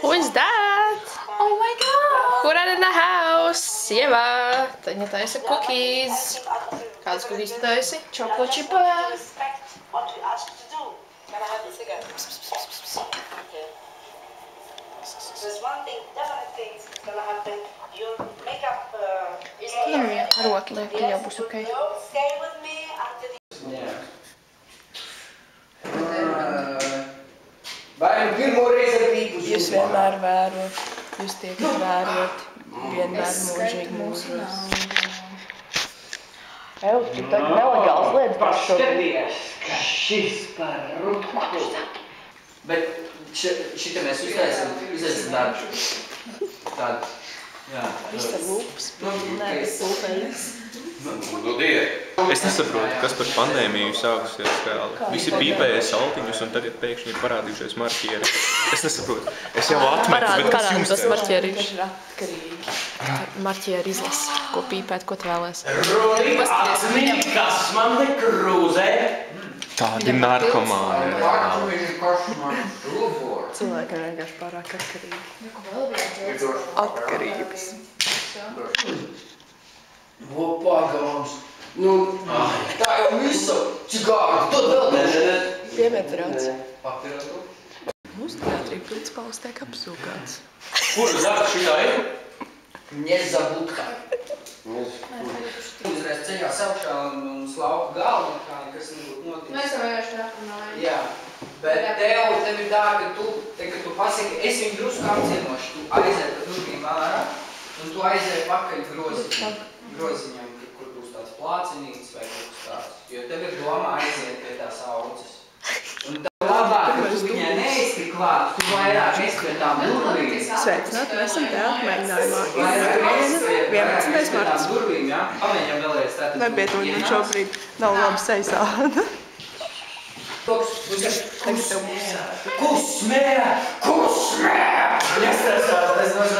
Who is that? Oh my god! Who are in the house? Sieva! Viņa taisa cookies. Kādas cookies tu taisi? Chocolate chips. What we asked to do. Can I have this again? Okay. There's one thing, definite thing that's gonna happen. Your makeup is clear. Roka liek, ka jau būs ok. Stay with me until Vai nu pirmo reizi ar pīpu Jūs vienmēr vērot, jūs tiekat vērot, vienmēr mūžīgi mūžos. Ew, tu tagad nelegāls lietas Paskaties, ka šis par rutku. Bet šita mēs uztaisam darbu. Tādu. Jā. Viss ar lūpas, nē, bez pulpeļas. Es nesaprotu, kas par pandēmiju sākusies reāli. Visi pīpēja saltiņus un tagad pēkšņi ir parādījušies marķieri. Es nesaprotu. Es jau atmetu, bet kas jums tas tev? marķierīši. Ir atkarīgi. Marķieri izlasi, ko pīpēt, ko tu vēlies. Rodi, atmini, kas man te krūzē. Tādi narkomāni. Cilvēki ir vienkārši pārāk atkarīgi. Atkarības. Pagāms. Nu, tā jau visu. Čigāri, dod vēl nežēnē. Piemētrāts. Papiratu. Mūsu teātrī pildspalvas tiek apsūkāts. Kur zāka šitā ir? Nezabūtā. Uzreiz ceļā saukšā un slauku galvu, kā nekas nebūtu noticis. Mēs jau vienkārši aprunājam. Jā, bet tev ir tā, ka tu pasaki, es viņu drusku apcienošu, tu aiziet pa durvīm ārā, un tu aiziet pakaļ groziņam, kur būs tāds plācinīts vai kaut kas tāds. Jo tev ir doma aiziet pie tās audzes. Un tev labāk, ka tu viņai neizti klāt, tu vairāk esi pie tām durvīm. Sveicināti, mēs esam teātra mēģinājumā. Ir 11. marts. Durvīm, jā? Pamēģam vēlreiz tātad. Nepietoņi man šobrīd nav labi seisāda. Tagad tev būs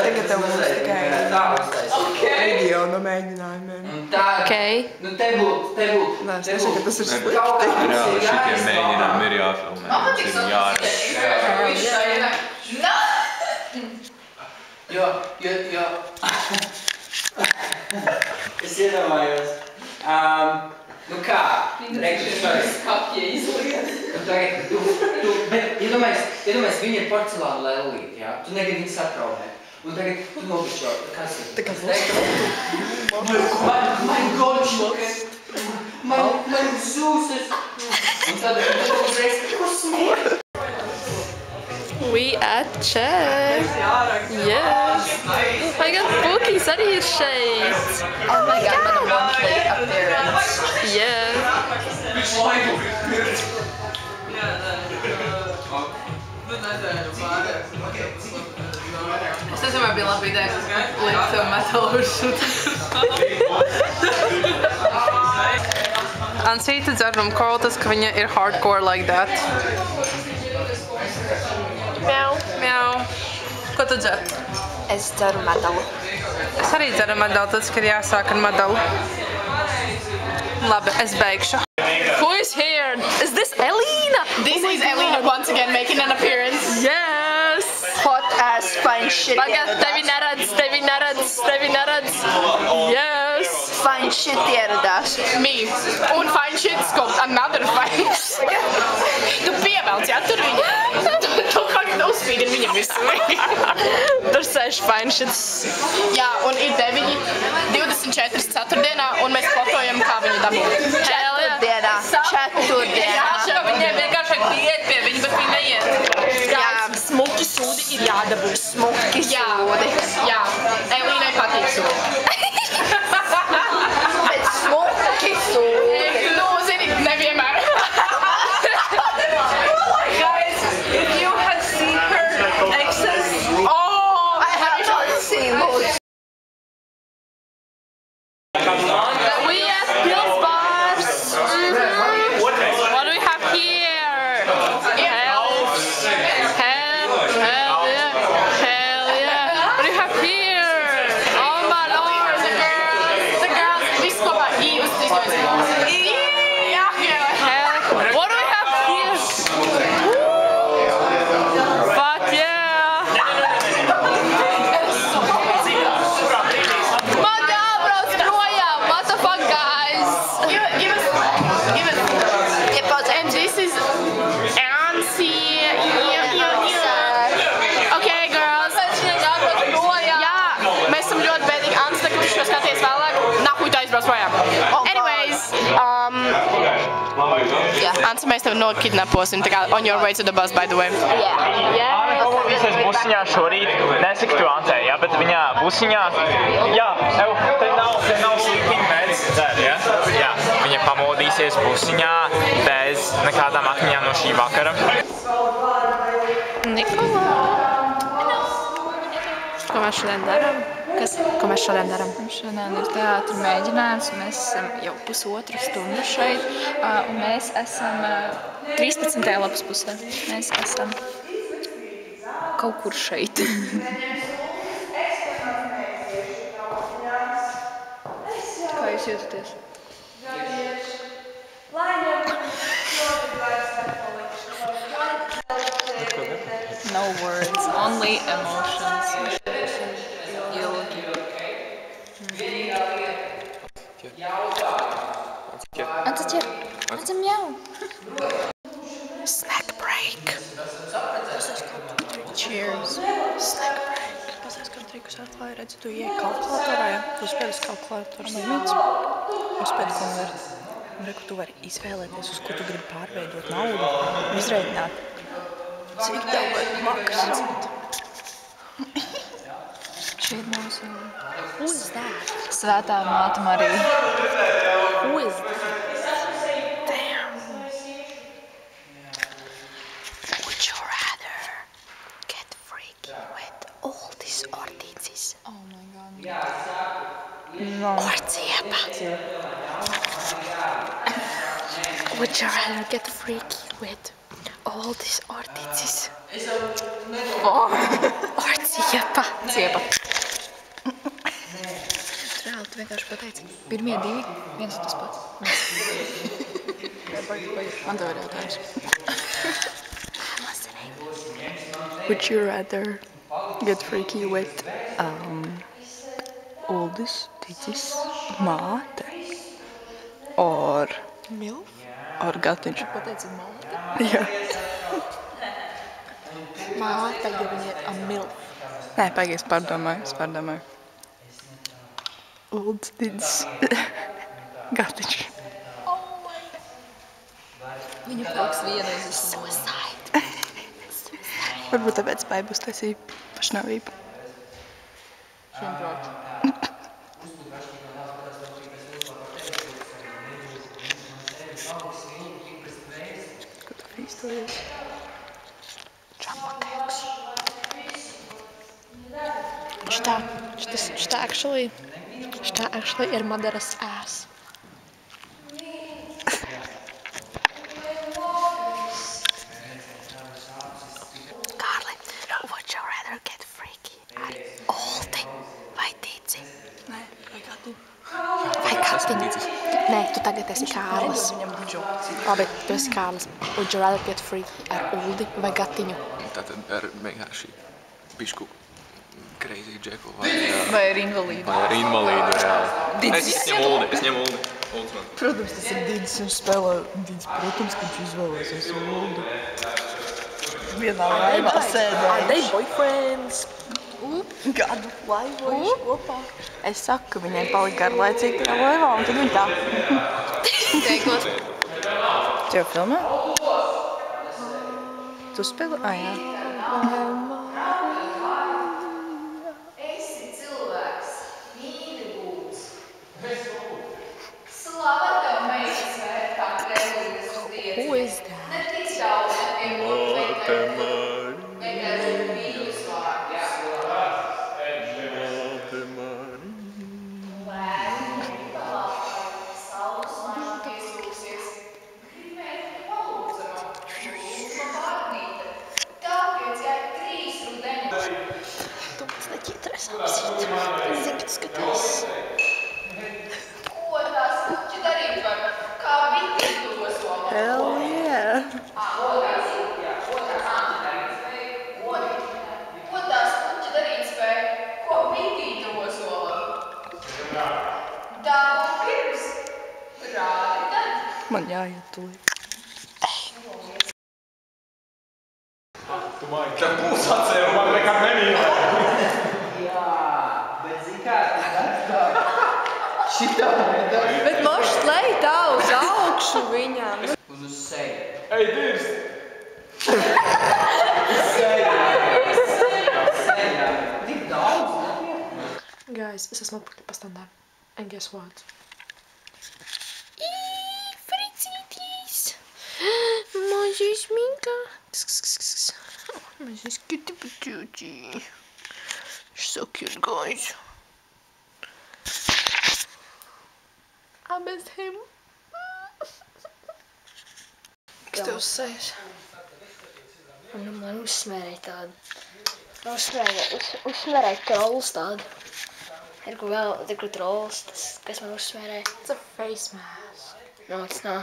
Tagad tev būs tikai video no mēģinājumiem. Nu te būt. Nē, es nesaku, ka tas ir slikti. Reāli šitie mēģinājumi ir jāfilmē. Mums ir jāredz. Jo. Es iedomājos. Nu kā? Kapja izliet. Tagad bet iedomājies, viņa ir porcelāna lellīte, jā? Tu negribi viņu satraumēt. Un tagad tu nobišķo, kas ir? Tā kā būs Mein Goldschmuck! Mein Süßes! Un tad uzreiz, ko smēr? We at Czech. Yes. Oh my god, cookies arī ir šeit. Oh my god, man a monthly appearance. Yeah. Es nezinu, vai bija labi ideja likt tev metalu Ansīta dzer no Kortas, ka viņa ir hardcore like that. Miau. Miau. Ko tu dzer? Es dzeru medalu. Es arī dzeru medalu, tas, ka ir jāsāk ar medalu. Labi, es beigšu. Who is here? Is this Elena? This is Elena once again making an appearance. Yes. Hot ass fine shit. Pagad, tevi neredz. Yes. Fine shit ieradās. Me. Un fine shit's got another fine shit. Tu pievelc, jā, tur viņa. Tu fakti uzspīdi viņam visu. Tur sēž fine shits. Jā, un ir 24 ceturtdienā, un mēs fotojam, kā viņu dabūt. Ceturtdienā. Viņai vienkārši vajag iet pie viņa, bet viņa neiet. Jā, smuki sūdi ir jādabū. Smuki sūdi. Jā, Elīnai patīk sūdi. Bet smuki sūdi. Nu, zini, nevienmēr. Guys, if you had seen her exes... Oh, I haven't seen those. We have Bill's bars. What do we have here? Hell yeah. What do you have here? Anca, mēs tevi nokidnaposim, tā kā on your way to the bus, by the way. Āna pamotīsies busiņā šorīt. Nesaki tu Ancei, ja, bet viņa busiņā... Jā, te nav slipiņa mērķis dzer, ja? Jā, viņa pamodīsies busiņā bez nekādām atmiņām no šī vakara. Nikola! Ko mēs šodien darām? Ko mēs šodien darām? Šodien ir teātra mēģinājums, mēs esam jau pusotru stundu šeit, un mēs esam 13. lapas pusē. Mēs esam kaut kur šeit. Kā jūs jūtaties? No words, only emotions. Atcer mjau. Snack break. Cheers. Snack break. Pasaka, ka trikus atklāja, redzi, tu ieej kalkulatorā, ja? Tu spēļas kalkulators limits. Un spēļas konverti. Un reku, tu vari izvēlēties, uz ko tu gribi pārveidot naudu. Un izreikināt. Cik tev vajag maksāt? Šī ir mūsu... Who is that? Svētā māte Marija. Who is that? Damn. Would you rather get freaky with all these ortices? Oh my god. Or ciepa? Would you rather get freaky with all these ortices? Or ciepa? Ciepa. Reāli, tu vienkārši pateici. Pirmie divi, viens un tas pats. Man tev ir jautājums. Would you rather get freaky with Uldis Ticis māte or Milf? or Gatiņš? Pateici māte? Jā. Māte, ja viņa ir a milf. Nē, pagaid, es pārdomāju. Uldis Ticis Gatiņš. Viņa paliks vienreiz uz suicide. Varbūt tāpēc spēj būs taisīja pašnāvību. Šimprāt. Ko tu fīstojies? Čapakēks. Šitā actually ir Madaras ass. Kārli, would you rather get freaky ar Oldi vai Tici? Nē, vai Gatiņu? Vai Gatiņu? Nē, tu tagad esi Kārlis. Viņam džoks. Labi, tu esi Kārlis. Would you rather get freaky ar Oldi vai Gatiņu? Tātad ar vienkārši bišku crazy džeku Vai ar invalīdu? vai ar invalīdu reāli. Didis. Es ņemu Uldi. Ulds man. Protams, tas ir Didis, viņš spēlē Didis. Protams, ka viņš izvēlēsies Uldu. Vienā laivā sēdējuši. Are they boyfriends? Gadu laivojuši kopā. Es saku, ka viņai palika garlaicīgi tajā laivā, un tad viņa tā. Teikot. Tu jau filmē? Tu spēlē? Jā. Who is that? Hell yeah! Man jāiet tūlīt. Tev būs atcēlu, man nekad nemīlē. Bet mošs lej tā uz augšu viņam. Guys, es esmu atpakaļ pastandā. And guess what? Fricītīs! Mazīs minka! Mazīs kitty patūtī. So cute, guys. I miss him. Kas tev uzsējas? Man uzsmērēja tādu. Uzsmērēja trolls tādu. Ir ko vēl, ir ko trolls, tas, kas man uzsmērēja. It's a face mask. No, tas nav.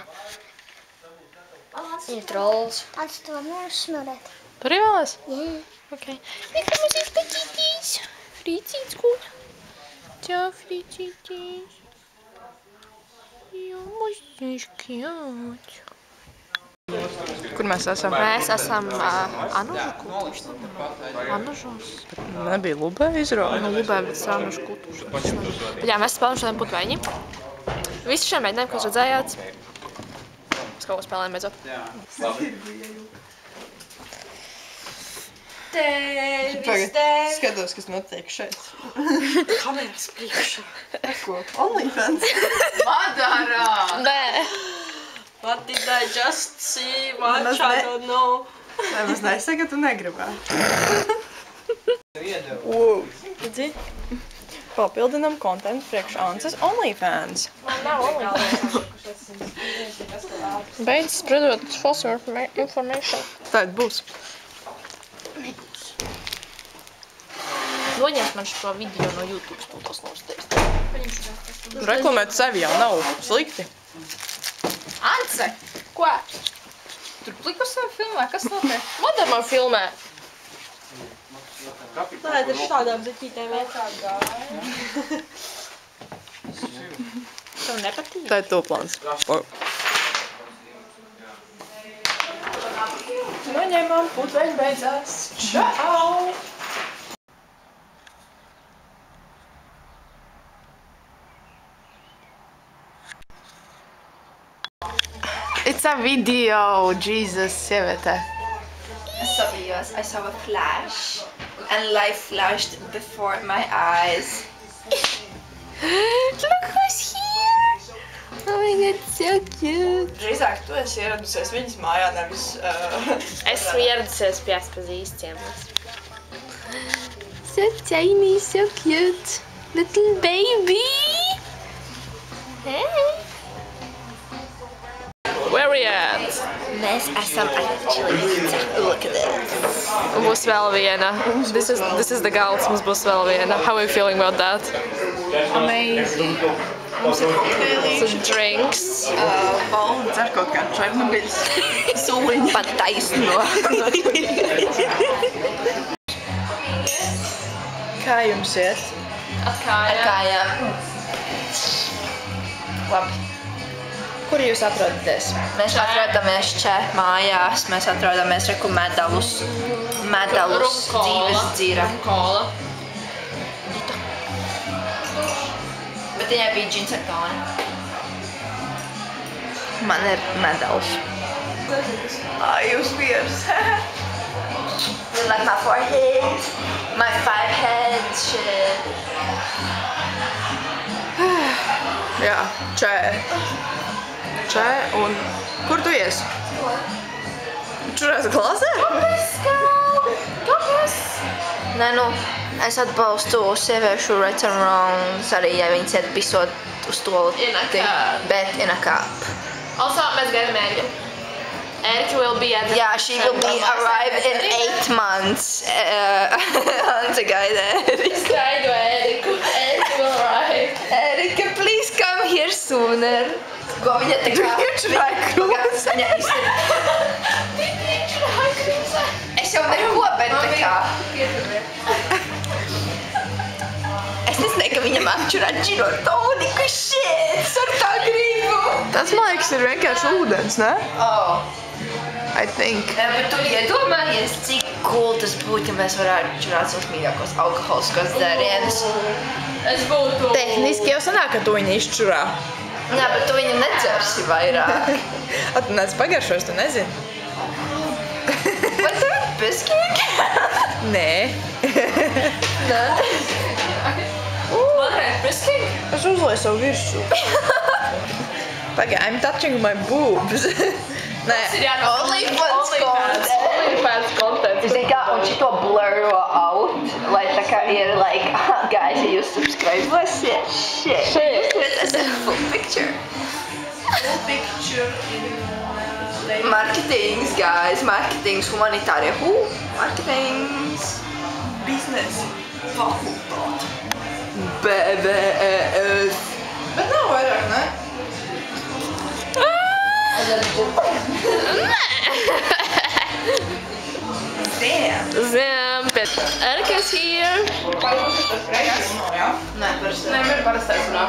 Ir trolls. Ats to man uzsmērēt. Tur ir vēlēs? Jā. Ok. Nekā mazīs kaķītīs. Fricīts, kur? Čau, fricītīs. Jā, mazīs kjāts. Kur mēs esam? Mēs esam Anužu kultuši. Anužos. Nebija Lubē izrāda. Nu, Lubē, bet tas ir Anužu kultuši. Jā, mēs spēlējam šodien putveņi. Visi šiem mēģinājumi, ko jūs redzējāt. Mēs kaut ko spēlējam beidzot. Skatos, kas notiek šeit. Kameras priekšā. Ko? OnlyFans? Madara! Nē. What did I just see? What I don't know. Vai mēs nesaka, tu negribētu? Wow. Redzi? Papildinam kontentu priekš Ances OnlyFans. Beidz spreadot false information. Tāda būs. Noņemt man šo video no YouTube spūtos nostēst. Reklamēt sevi jau nav slikti. Ance! Ko? Tur plikus sev filmē, kas notiek? Madara man filmē. Tā ir šādām zeķītēm vērtā gāja. Tev nepatīk? Tā ir to plāns. Noņemam, putveņi beidzās. Čau! It's a video, Jesus, sieviete. I saw a flash, and life flashed before my eyes. Look who's here! Oh my god, so cute! Drīzāk tu esi ieradusies viņas mājā, nevis... Esmu ieradusies pie atpazīstamas. So tiny, so cute. Little baby! Hey! Where we at? Mēs esam actually, look at this. Būs vēl viena. This is the gals, mums būs vēl viena. How are you feeling about that? Amazing. Mums ir kokteilīši. Some drinks. Valda dzer kaut kādu Černobiļas sūliņu. Pat taisno. Kā jums iet? Ar kājām. Labi. Kur jūs atrodaties? Mēs atrodamies mājās, mēs atrodamies reku medalus dzīves dzīra. Rumkola. Bet viņai bija džins ar toni. Man ir medals. Jūs vīrs. Like my forehead, my 5 heads, shit. Jā, Čē, un kur tu ies? Čurās klasē? Kāpēc? Nē, nu, es atbalstu sieviešu rights and wrongs, arī, ja viņas iet pisot uz tolti, bet in a cup. Also, mēs gaidām Ērika. Erika will be at the... Yeah, she will be arrived in 8 months. Ante gaida Erika. Gaidu Eriku. Erika will arrive. Erika, please come here sooner. Ko viņa tā kā... Viņa Es jau neko, bet tā kā... Es nezināju, ka viņam atšķirā džinu ar toniku, shit, es ar tā gribu. Tas, man liekas, ir vienkārši ūdens, ne? Oh. I think. Bet tu iedomājies, cik cool tas būtu, ja mēs varētu čurāt savus mīļākos alkoholiskos dzērienus. Es būtu... Tehniski jau sanāk, ka tu viņu izčurā. Jā, bet tu viņu nedzersi vairāk. Tu nec pagaršos, tu nezini. pesking? Nē. Nē. Madrēt pesking? Es uzlēju savu virsū. Pagaid, I'm touching my boobs. Nē. OnlyFans content. OnlyFans content. Zini kā, un šito bluro out, lai tā kā ir like, guys, ja jūs subscribēsiet, shit. That's a full picture. Full picture in Marketings, guys, marketings, humanitārie, marketings. business fakultāte. BVES. Bet nav vairāk, ne? Zem, bet Erika's here. Jā. Nē, parasti. Nē, ir parastais runā.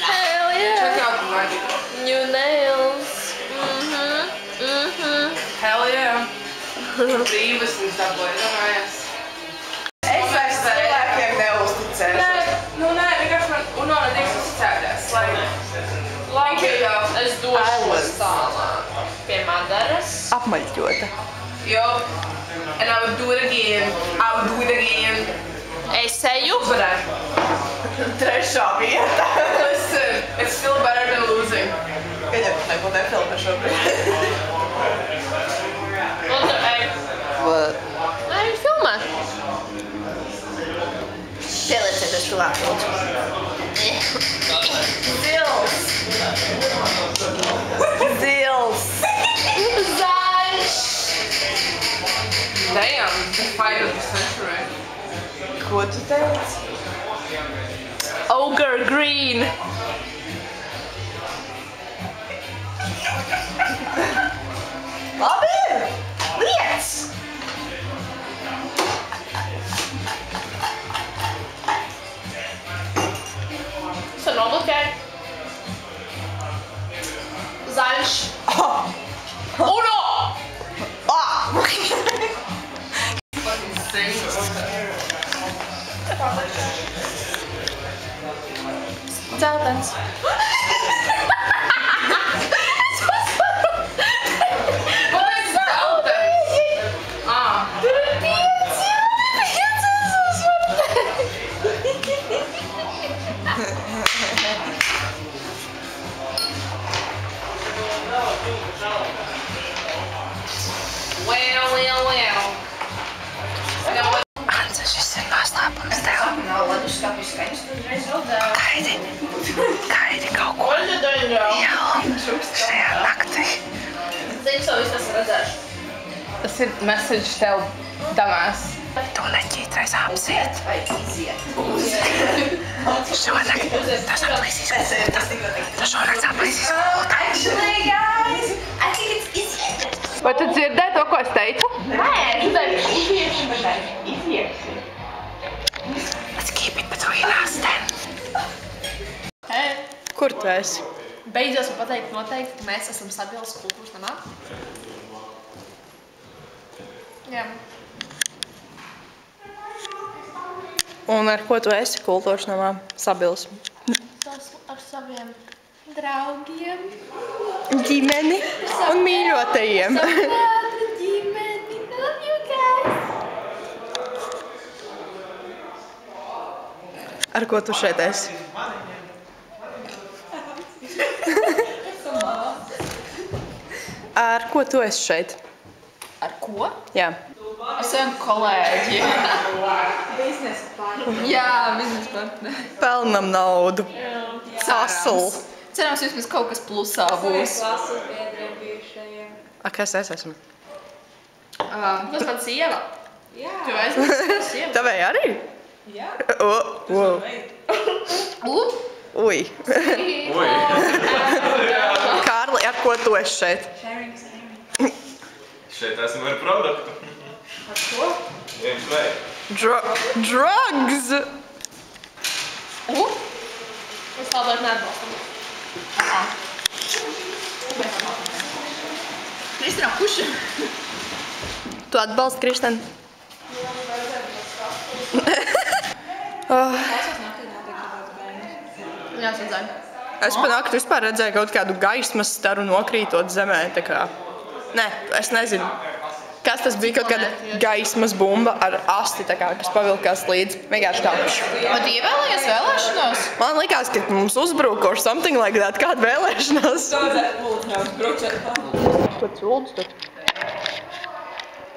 Hell yeah. New nails. Hell yeah. Brīvas mums dabūja, domājies. Es vairs cilvēkiem neuzticēšu. Nē, vienkārši man Unona tiks uzticēties. Labi, es došos tālāk pie Madaras. Apmaļķota. Yup. And I would do it again. I would do it again. Es eju. Trešā vieta. Listen, it's still better than losing. Gaļam, nebūtu nefilmē šobrīd. Lūdzu, ej. What? Nē, viņi filmē. Pieliecieties tuvāk, lūdzu. Zils. Zils. Zaļš. Damn, the fight of the century. Ko tu teici? Ogre green. Labi! Liec! So noblokē. Zaļš. Uno! Dzeltens. Anca, šis ir noslēpums tev. Nav leduskapju skaņas, tu uzreiz raudzēji. Gaidi kaut ko jaunu šajā naktī. Zinu, savu visas redzēšu. Tas ir message tev, damās. Tu neķītreiz apsiet. Vai iziet. Šonakt tas aplīsīs kultā. Tu šonakt aplīsīs kultā. Actually, guys, I think it's easier. Vai tu dzirdēji to, ko es teicu? Nē, izieši. Let's keep it between us then. Hei, Kur tu esi? beidzos man pateikt noteikti, ka mēs esam Sabilas kultūras namā. Jā. Un ar ko tu esi kultūras namā? Sabils. Tas ar saviem draugiem. Ģimeni un mīļotajiem. Savu ģimeni. Love you guys. Ar ko tu šeit esi? Ar ko tu esi šeit? Ar ko? Jā. Ar saviem kolēģiem. Jā, biznesa partneri. Pelnam naudu. Hustle. Cerams, vismaz kaut kas plusā būs. A, kas es esmu? Tas man sieva. Jā. Tu aizmirsti sievu. Tavai arī? Jā. Ui. Kārli, ar ko tu esi šeit? Šeit esmu ar produktu. Ar ko? Viens vai. Drugs! Es labāk neatbalstam. Kristina, kuši? Tu atbalsti Kristenu? Jā, es redzēju. Es pa nakti vispār redzēju kaut kādu gaismas staru nokrītot zemē, tā kā. Nē, es nezinu. Kas tas bija? Kaut kāda gaismas bumba ar asti, tā kā, kas pavilkās līdz. Vienkārši tāpēc. Vai tu ievēlējies vēlēšanās? Man likās, ka mums uzbruka or something like that. Kāda vēlēšanās? Pats uldus tur.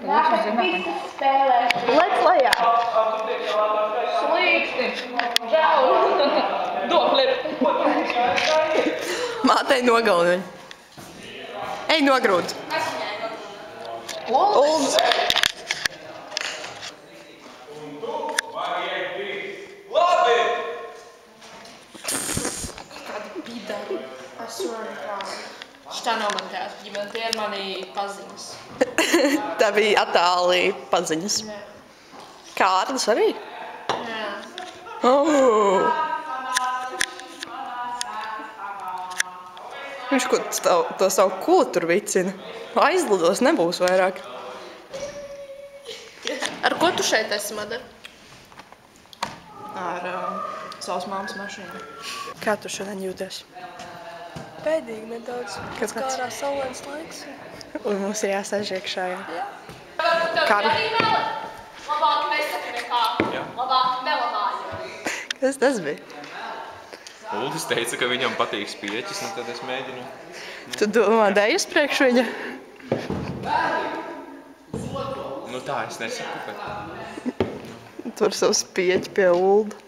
Lec lejā. Slīksti. Žau. Doklip. Mātei nogalni viņu. Ej nogrūd. Uldus. Šitā nav man tēta ģimene, tie ir mani paziņas. Tā bija attāli paziņas. Kārlis arī? Jā. Oh. Viņš ko to savu kūturu vicina. Aizlidos nebūs vairāk. Ar ko tu šeit esi, Madara? Ar savas māmas mašīnu. Kā tu šodien jūties? Pēdīgi nedaudz. Kāds kārā saulains laiks. Un mums ir jāsēž iekšā, jā. Kāda? Labāk nesaka nekā. Labāk nelamāju. Kas tas bija? Uldis teica, ka viņam patīk spieķis, un tad es mēģinu. Tu domā dejas priekš viņa? Nu tā, es nesaku, bet... Tur savu spieķi pie Ulda.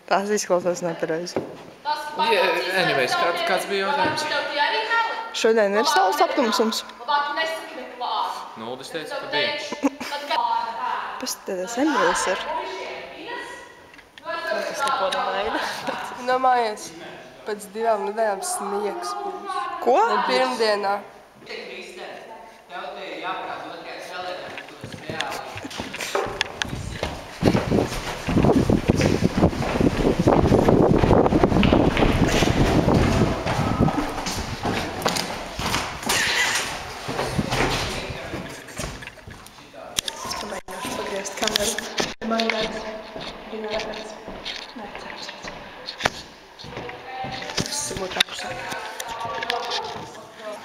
Tās izklausās nepareizi. Anyways, kāds bija jautājums? Šodien ir saules aptumsums. Nu, Uldis teica, ka bija. Pastādās Emīls ir. Tas neko nemaina. Nomājies, pēc 2 nedēļām sniegs būs. Ko? Pirmdienā.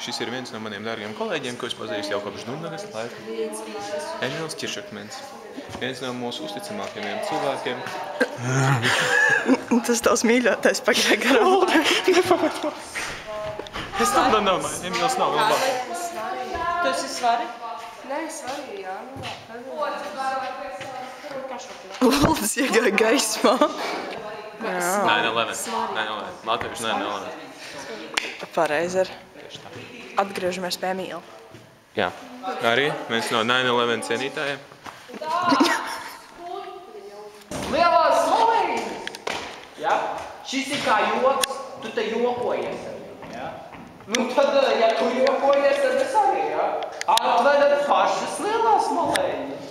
Šis ir viens no maniem dārgiem kolēģiem, ko es pazīstu jau kopš Dunavas laika. Emīls Ķiršakmens. Viens no mūsu uzticamākajiem cilvēkiem. Tas tavs mīļotais pagāja garām. Es tam nav, Emīls nav vēl labāk. Tu esi svari? Nē, svari, jā. Uldis iegāja gaismā. 9/11. Latviešu 9/11. Pareizi ir. Atgriežamies pie Emīla. Jā, arī viens no 9/11 cienītājiem. Lielās smalējas! Ja? Šis ir kā joks, tu te jokojies ar viņu, ja? Nu tad, ja tu jokojies, tad es arī, ja? Atvedat pašas lielās smalējas.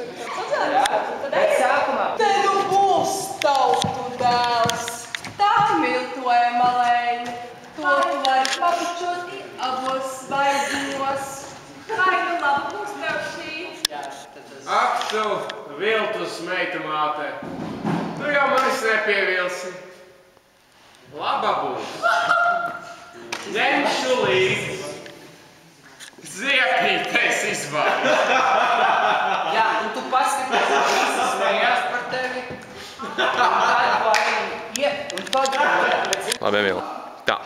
Ja? Bet sākumā... Te nu būs tautu dēls. Tā miltoja malēņi. To tu vari pabučot abos svaidziņos. Vai nu labi būs tev šī? Ak, tu viltus meita māte. Tu jau manis nepievilsi. Laba būs. Ņemšu līdzi. Ziepītais izvārds. Jā, un tu paskaties, ka visi smējās par tevi. Un tad Labi, Emīl. Tā.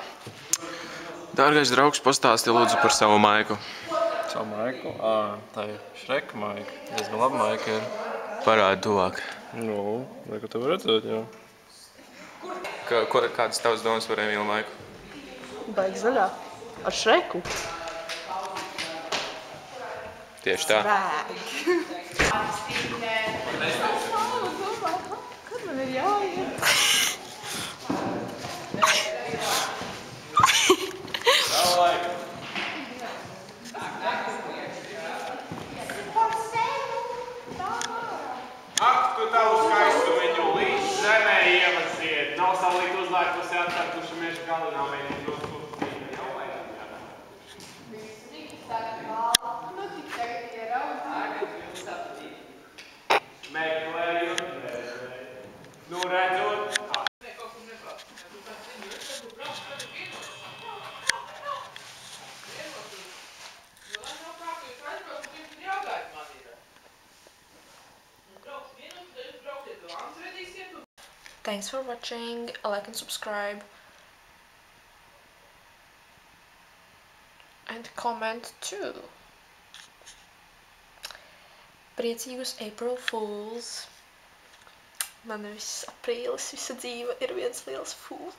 Dārgais draugs, pastāsti lūdzu par savu maiku. Savu maiku? Tā ir Šreka maika. Diezgan laba maika ir. Parādi tuvāk. Nu, neko tev redzēt, jā. Kādas tavas domas par Emīlu maiku? Baigi zaļā. Ar Šreku. Tieši tā. Kad man ir jāiet? Ak, tu tavu skaistu viņu līdz zemē ievasiet. Nav salīt uzlēkusi atkārtuši meža galinā mēģināt noskūpīt. Jau vajag, jā. Meklējot, nu redzot. Thanks for watching, like and subscribe. And comment too. Priecīgus April Fools. Man viss aprīlis, visa dzīve ir viens liels fool.